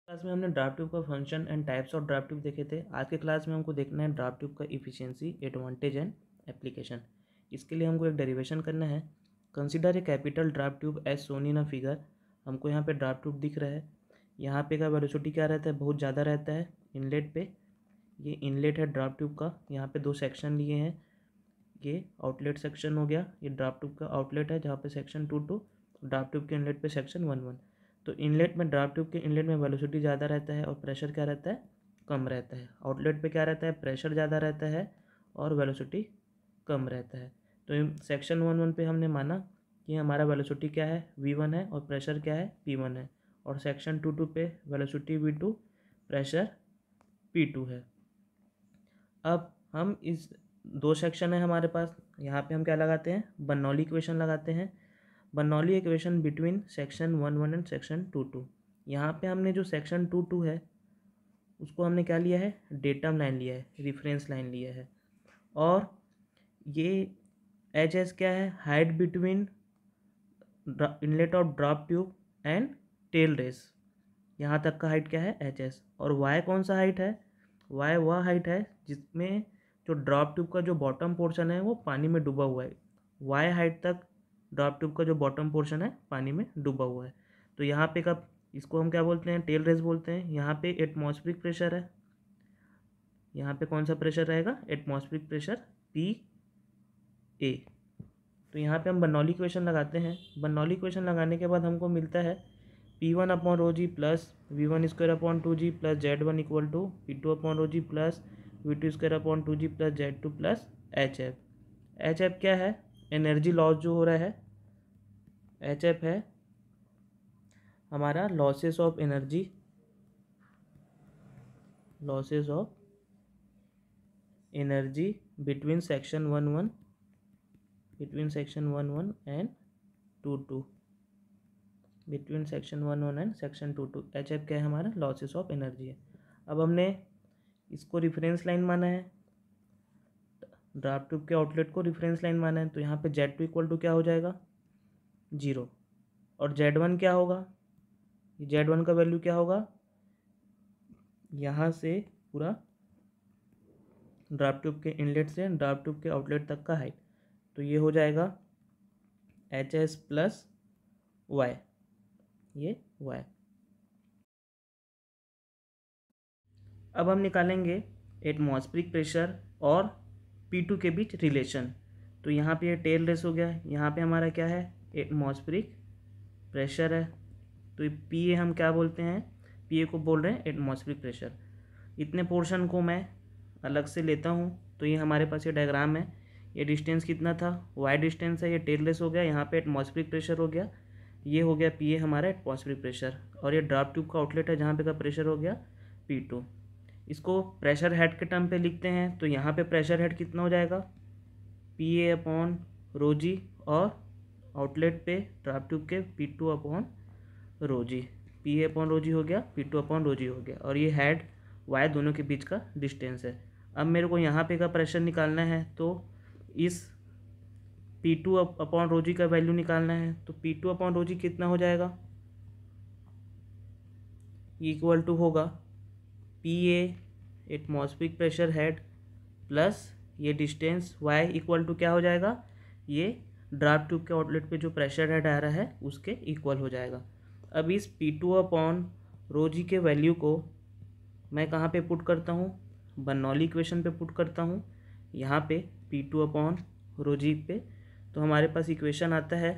Class में हमने draft tube का function and types of draft tube देखे थे। आज के क्लास में हमको देखना है ड्राफ्ट ट्यूब का इफिशिएंसी, एडवांटेज एंड एप्लीकेशन। इसके लिए हमको एक डेरिवेशन करना है। Consider a capital draft tube as shown in a figure. हमको यहाँ पे ड्राफ्ट ट्यूब दिख रहा है। यहाँ पे का वेलोसिटी क्या रहता है, बहुत ज़्यादा रहता है इनलेट पे। ये इनलेट है ड्राफ्ट ट्यूब का। यहाँ पे दो सेक्शन लिए हैं। ये आउटलेट सेक्शन हो गया, ये ड्राफ्ट ट्यूब का आउटलेट है जहाँ पे सेक्शन 2 ड्राफ्ट ट्यूब के इनलेट पे सेक्शन 1 तो इनलेट में ड्राफ्ट ट्यूब के इनलेट में वेलोसिटी ज़्यादा रहता है और प्रेशर क्या रहता है, कम रहता है। आउटलेट पे क्या रहता है, प्रेशर ज़्यादा रहता है और वेलोसिटी कम रहता है। तो सेक्शन 1 पे हमने माना कि हमारा वेलोसिटी क्या है, v1 है और प्रेशर क्या है, p1 है। और सेक्शन 2 पे वेलोसिटी v2, प्रेशर p2 है। अब हम इस दो सेक्शन है हमारे पास, यहाँ पे हम क्या लगाते हैं, बर्नौली इक्वेशन लगाते हैं। Bernoulli equation between section 1 and section 2। यहाँ पे हमने जो सेक्शन 2 है उसको हमने क्या लिया है, डेटम लाइन लिया है, रेफरेंस लाइन लिया है। और ये एच एस क्या है, height between inlet of draft tube and tail race. यहाँ तक का हाइट क्या है, एच एस। और वाई कौन सा हाइट है, वाई वह हाइट है जिसमें जो ड्राफ्ट ट्यूब का जो बॉटम पोर्शन है वो पानी में डूबा हुआ है। वाई हाइट तक ड्राफ्ट ट्यूब का जो बॉटम पोर्शन है पानी में डूबा हुआ है। तो यहाँ पे कब इसको हम क्या बोलते हैं, टेल रेस बोलते हैं। यहाँ पे एटमॉस्फेरिक प्रेशर है, यहाँ पे कौन सा प्रेशर रहेगा, एटमॉस्फेरिक प्रेशर पी ए। तो यहाँ पे हम बर्नौली इक्वेशन लगाते हैं। बर्नौली इक्वेशन लगाने के बाद हमको मिलता है P1 upon rho g plus V1 square upon 2G plus Z1 equal to P2 upon rho g plus V2 square upon 2G plus Z2 plus H F क्या है, एनर्जी लॉस जो हो रहा है, एच एफ है हमारा losses of energy, losses of energy between section 1 and 2 between section 1 and section 2 H F क्या है हमारा, लॉसेस ऑफ एनर्जी है। अब हमने इसको रेफरेंस लाइन माना है, ड्राफ्ट ट्यूब के आउटलेट को रेफरेंस लाइन माना है। तो यहाँ पे Z2 इक्वल टू क्या हो जाएगा, 0। और Z1 क्या होगा, Z1 का वैल्यू क्या होगा, यहाँ से पूरा ड्राफ्ट ट्यूब के इनलेट से ड्राफ्ट ट्यूब के आउटलेट तक का हाइट। तो ये हो जाएगा एच एस प्लस वाई, ये वाई। अब हम निकालेंगे एटमॉस्फेरिक प्रेशर और P2 के बीच रिलेशन। तो यहाँ पे ये टेल रेस हो गया, यहाँ पे हमारा क्या है, एटमॉस्फेरिक प्रेशर है। तो पी ए हम क्या बोलते हैं, पी ए को बोल रहे हैं एटमॉस्फेरिक प्रेशर। इतने पोर्शन को मैं अलग से लेता हूँ। तो ये हमारे पास ये डायग्राम है, ये डिस्टेंस कितना था, वाई डिस्टेंस है, ये टेल रेस हो गया, यहाँ पे एटमॉस्फेरिक प्रेशर हो गया, ये हो गया पी ए हमारा एटमॉस्फेरिक प्रेशर। और ये ड्राफ्ट ट्यूब का आउटलेट है जहाँ पे का प्रेशर हो गया P2। इसको प्रेशर हेड के टर्म पे लिखते हैं। तो यहाँ पे प्रेशर हेड कितना हो जाएगा, पी ए अपॉन रो जी, और आउटलेट पे ड्राफ्ट ट्यूब के P2 upon rho g, P A upon rho g हो गया, P2 अपॉन रो जी हो गया। और ये हेड वाई दोनों के बीच का डिस्टेंस है। अब मेरे को यहाँ पे का प्रेशर निकालना है, तो इस P2 अपॉन रो जी का वैल्यू निकालना है। तो P2 अपॉन रो जी कितना हो जाएगा, इक्वल टू होगा P A atmospheric pressure head plus ये डिस्टेंस y इक्वल टू क्या हो जाएगा, ये ड्राफ्ट ट्यूब के आउटलेट पे जो प्रेशर हेड आ रहा है उसके इक्वल हो जाएगा। अब इस P2 अपॉन रो जी के वैल्यू को मैं कहाँ पे पुट करता हूँ, बर्नौली इक्वेशन पे पुट करता हूँ, यहाँ पे P2 अपॉन रो जी पे। तो हमारे पास इक्वेशन आता है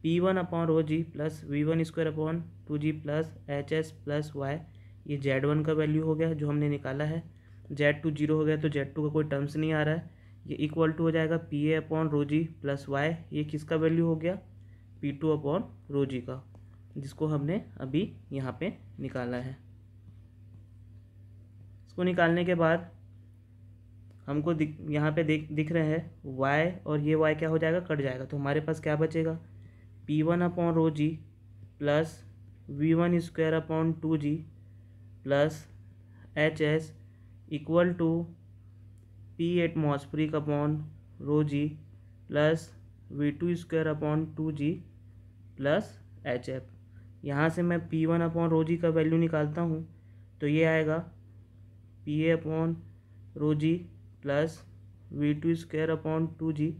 P1 upon rho g plus V1 square upon 2G plus H s plus Y. ये Z1 का वैल्यू हो गया जो हमने निकाला है, Z2 0 हो गया तो Z2 का कोई टर्म्स नहीं आ रहा है। ये इक्वल टू हो जाएगा P A upon rho g plus Y, ये किसका वैल्यू हो गया, P2 अपॉन रो जी का, जिसको हमने अभी यहाँ पे निकाला है। इसको निकालने के बाद हमको यहाँ पे दिख रहे हैं y, और ये y क्या हो जाएगा, कट जाएगा। तो हमारे पास क्या बचेगा, P1 upon rho g plus V1 square upon 2G plus H S equal to P atmospheric upon rho g plus V2 square upon 2G plus H F. यहाँ से मैं P1 अपॉन रो जी का value निकालता हूँ तो ये आएगा PA upon rho g plus V2 square upon 2G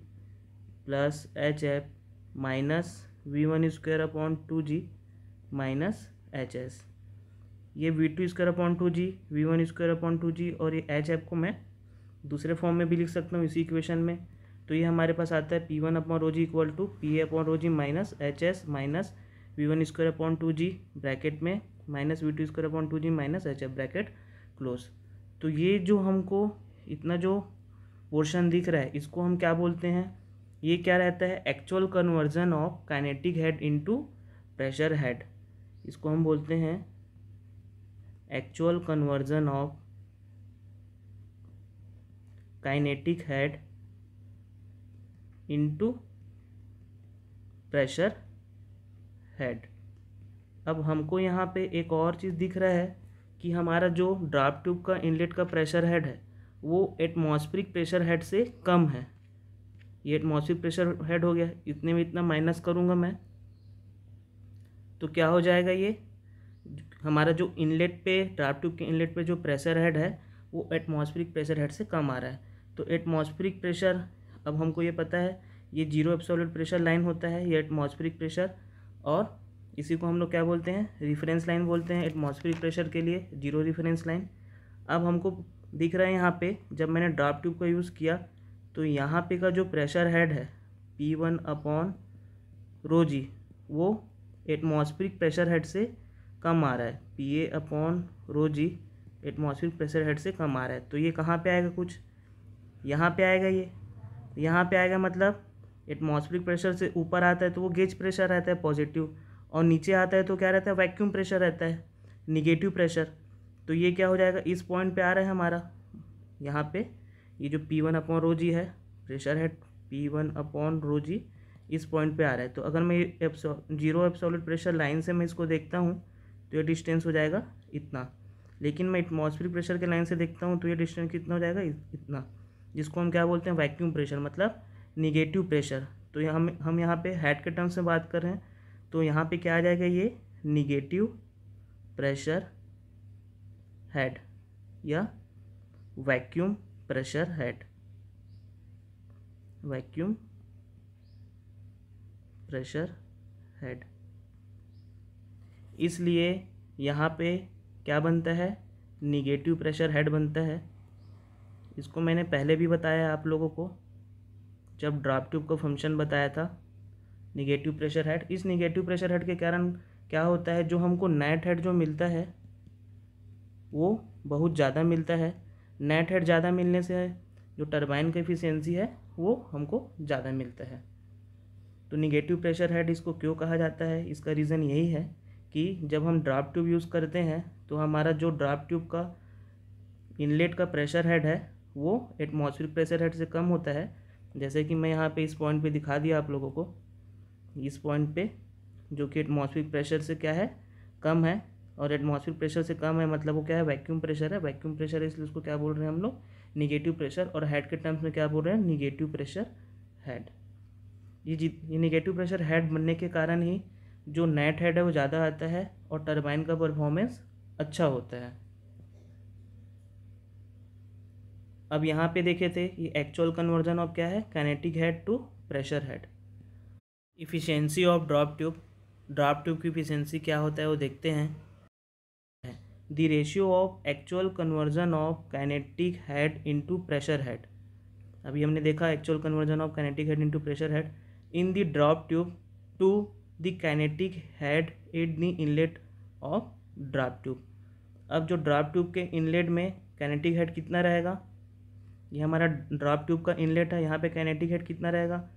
plus HF minus V1 square upon 2G minus HS। ये V2 square upon 2G, V1 square upon 2G और ये HF को मैं दूसरे फॉर्म में भी लिख सकता हूँ इसी इक्वेशन में। तो ये हमारे पास आता है P1 upon rho g equal to PA upon rho g minus HS minus V1 square upon 2G bracket में minus V2 square upon 2G minus HF bracket close. तो ये जो हमको इतना जो पोर्शन दिख रहा है इसको हम क्या बोलते हैं, ये क्या रहता है, actual conversion of kinetic head into pressure head. इसको हम बोलते हैं actual conversion of kinetic head into pressure head. अब हमको यहाँ पे एक और चीज़ दिख रहा है कि हमारा जो ड्राफ्ट ट्यूब का इनलेट का प्रेशर हेड है वो एटमॉस्फेरिक प्रेशर हेड से कम है। ये एटमॉस्फेरिक प्रेशर हेड हो गया, इतने में इतना माइनस करूँगा मैं तो क्या हो जाएगा, ये हमारा जो इनलेट पे ड्राफ्ट ट्यूब के इनलेट पे जो प्रेशर हेड है वो एटमॉस्फेरिक प्रेशर हेड से कम आ रहा है। तो एटमॉस्फेरिक प्रेशर, अब हमको ये पता है ये जीरो एब्सोल्यूट प्रेशर लाइन होता है, ये एटमॉस्फेरिक प्रेशर, और इसी को हम लोग क्या बोलते हैं, रेफरेंस लाइन बोलते हैं एटमॉस्फेरिक प्रेशर के लिए, जीरो रेफरेंस लाइन। अब हमको दिख रहा है यहाँ पे जब मैंने ड्राफ्ट ट्यूब का यूज़ किया तो यहाँ पे का जो प्रेशर हेड है P1 अपॉन रो जी वो एटमॉस्फेरिक प्रेशर हेड से कम आ रहा है, PA अपॉन रो जी एटमॉस्फेरिक प्रेशर हेड से कम आ रहा है। तो ये कहाँ पे आएगा, कुछ यहाँ पे आएगा, ये यहाँ पे आएगा, मतलब एटमॉस्फेरिक प्रेशर से ऊपर आता है तो वो गेज प्रेशर रहता है पॉजिटिव, और नीचे आता है तो क्या रहता है, वैक्यूम प्रेशर रहता है निगेटिव प्रेशर। तो ये क्या हो जाएगा, इस पॉइंट पे आ रहा है हमारा, यहाँ पे ये जो P1 अपॉन रो जी है pressure head P1 upon rho g इस पॉइंट पे आ रहा है। तो अगर मैं जीरो एब्सोल्यूट प्रेशर लाइन से मैं इसको देखता हूँ तो ये डिस्टेंस हो जाएगा इतना, लेकिन मैं एटमॉस्फेरिक प्रेशर के लाइन से देखता हूँ तो ये डिस्टेंस कितना हो जाएगा, इतना, जिसको हम क्या बोलते हैं, वैक्यूम प्रेशर, मतलब निगेटिव प्रेशर। तो हम यहाँ पे हेड के टर्म्स में बात कर रहे हैं तो यहाँ पे क्या आ जाएगा, ये निगेटिव प्रेशर हेड या vacuum pressure head, vacuum pressure head. इसलिए यहाँ पे क्या बनता है, निगेटिव प्रेशर हेड बनता है। इसको मैंने पहले भी बताया आप लोगों को जब ड्राफ्ट ट्यूब का फंक्शन बताया था, निगेटिव प्रेशर हेड। इस निगेटिव प्रेशर हेड के कारण क्या होता है, जो हमको नेट हेड जो मिलता है वो बहुत ज़्यादा मिलता है। नेट हेड ज़्यादा मिलने से जो टरबाइन का एफिशिएंसी है वो हमको ज़्यादा मिलता है। तो निगेटिव प्रेशर हेड इसको क्यों कहा जाता है, इसका रीज़न यही है कि जब हम ड्राफ्ट ट्यूब यूज़ करते हैं तो हमारा जो ड्राफ्ट ट्यूब का इनलेट का प्रेशर हेड है वो एटमॉस्फेरिक प्रेशर हेड से कम होता है। जैसे कि मैं यहाँ पे इस पॉइंट पे दिखा दिया आप लोगों को, इस पॉइंट पे जो कि एटमॉस्फेरिक प्रेशर से क्या है, कम है, और एटमॉस्फेरिक प्रेशर से कम है मतलब वो क्या है, वैक्यूम प्रेशर है। वैक्यूम प्रेशर है इसलिए उसको क्या बोल रहे हैं हम लोग, निगेटिव प्रेशर, और हेड के टर्म्स में क्या बोल रहे हैं, निगेटिव प्रेशर हेड। ये निगेटिव प्रेशर हेड बनने के कारण ही जो नेट हेड है वो ज़्यादा आता है और टरबाइन का परफॉर्मेंस अच्छा होता है। अब यहाँ पे देखे थे ये एक्चुअल कन्वर्जन ऑफ क्या है, kinetic head to pressure head. Efficiency of draft tube, draft tube की इफ़िशेंसी क्या होता है वो देखते हैं। The ratio of actual conversion of kinetic head into pressure head. अभी हमने देखा actual conversion of kinetic head into pressure head in the draft tube to the kinetic head at the inlet of draft tube. अब जो draft tube के inlet में kinetic head कितना रहेगा, ये हमारा ड्राफ्ट ट्यूब का इनलेट है, यहाँ पे काइनेटिक हेड कितना रहेगा,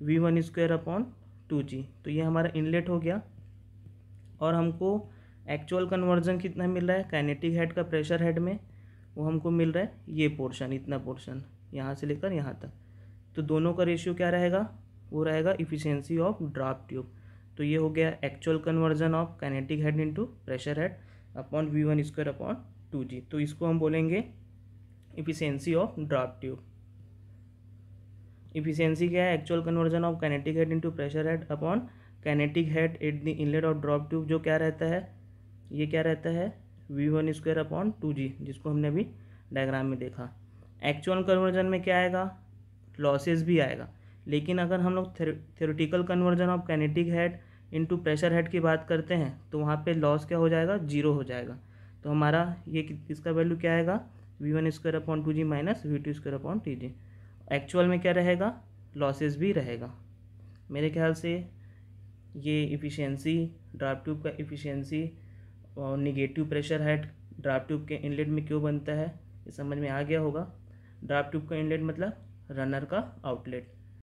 V1 स्क्वायर अपॉन 2G। तो ये हमारा इनलेट हो गया, और हमको एक्चुअल कन्वर्जन कितना मिल रहा है काइनेटिक हेड का प्रेशर हेड में, वो हमको मिल रहा है ये पोर्शन, इतना पोर्शन यहाँ से लेकर यहाँ तक। तो दोनों का रेशियो क्या रहेगा, वो रहेगा इफ़िशेंसी ऑफ ड्राफ्ट ट्यूब। तो ये हो गया actual conversion of kinetic head into pressure head upon V1 square upon 2G। तो इसको हम बोलेंगे efficiency of draft tube. Efficiency क्या है, actual conversion of kinetic head into pressure head upon kinetic head at the inlet और drop tube जो क्या रहता है, ये क्या रहता है V1 स्क्वायर अपॉन 2G, जिसको हमने अभी डायग्राम में देखा। एक्चुअल कन्वर्जन में क्या आएगा, लॉसेस भी आएगा, लेकिन अगर हम लोग theoretical conversion of kinetic head into pressure head की बात करते हैं तो वहाँ पे लॉस क्या हो जाएगा, जीरो हो जाएगा। तो हमारा ये इसका वैल्यू क्या आएगा, V1 square upon 2G minus V2 square upon 3G। Actual में क्या रहेगा, लॉसेस भी रहेगा। मेरे ख्याल से ये इफ़िशियंसी, ड्राफ्ट ट्यूब का इफ़िशियंसी और negative pressure head draft tube के इनलेट में क्यों बनता है, ये समझ में आ गया होगा। ड्राफ्ट ट्यूब का इनलेट मतलब रनर का आउटलेट।